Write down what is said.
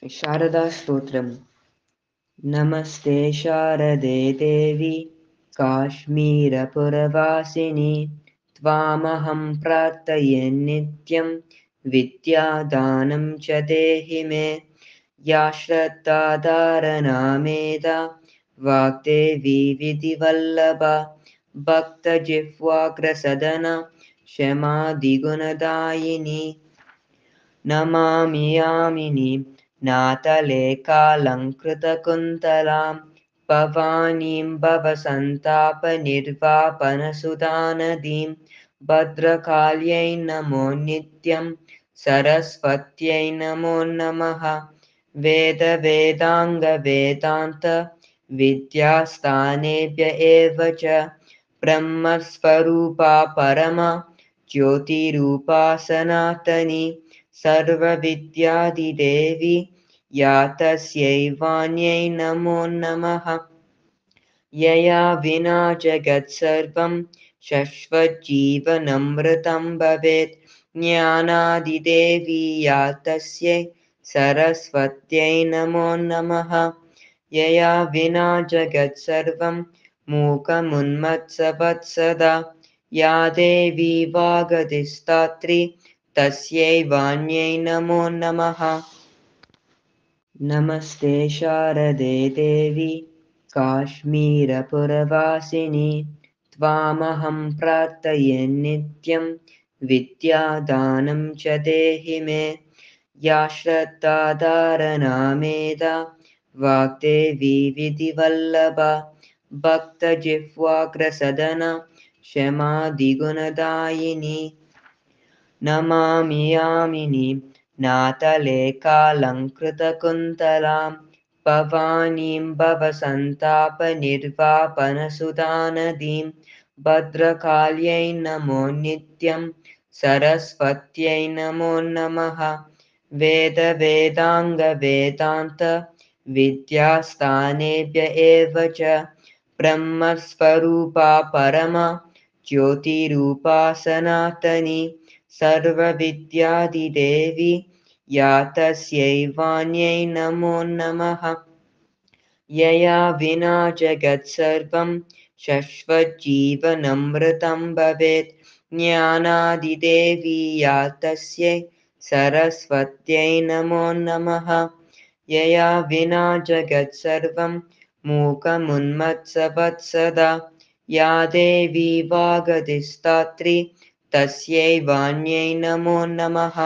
शारदास्तोत्रम्। नमस्ते शारदे देवी काश्मीरपुरवासिनि त्वामहं प्रार्थये नित्यं विद्यादानं च देहि मे। या श्रद्धा धारणामेधा वाग्देवी विधिवल्लभा भक्तजिह्वाग्रसदना क्षमादिगुणदायिनी नमामि यामिनीं नातले कालङ्कृतकुन्तलां भवानीं भवसन्तापनिर्वापनसुधानदीं भद्रकाल्यै नमो नित्यं सरस्वत्यै नमो नमः। वेदवेदाङ्गवेदान्त विद्यास्थानेभ्य एव च ब्रह्मस्वरूपा परमा ज्योतिरूपा सनातनी सर्वविद्यादिदेवी या तस्यै वाण्यै नमो नमः। यया विना जगत्सर्वं शश्वज्जीवनमृतं भवेत् ज्ञानादिदेवी या तस्यै सरस्वत्यै नमो नमः। यया विना जगत्सर्वं मूकमुन्मत्सवत्सदा या देवी वागधिष्ठात्री तस्यै वाण्यै नमो नमः। नमस्ते शारदे देवी काश्मीरपुरवासिनि त्वामहं प्रार्थये नित्यं विद्यादानं च देहि मे। या श्रद्धा धारणामेधा वाग्देवी विधिवल्लभा भक्तजिह्वाग्रसदना क्षमादिगुणदायिनी नमामि यामिनीं नातले कालङ्कृतकुन्तलां भवानीं भवसन्तापनिर्वापनसुधानदीं भद्रकाल्यै नमो नित्यं सरस्वत्यै नमो नमः। वेदवेदाङ्गवेदान्त विद्यास्थानेभ्य एव च ब्रह्मस्वरूपा परमा ज्योतिरूपा सनातनी सर्वविद्यादिदेवी या तस्यै वाण्यै नमो नमः। यया विना जगत्सर्वं शश्वज्जीवनमृतं भवेत् ज्ञानादिदेवी या तस्यै सरस्वत्यै नमो नमः। यया विना जगत्सर्वं मूकमुन्मत्सवत्सदा या देवी वागधिष्ठात्री तस्यै वाण्यै नमो नमः।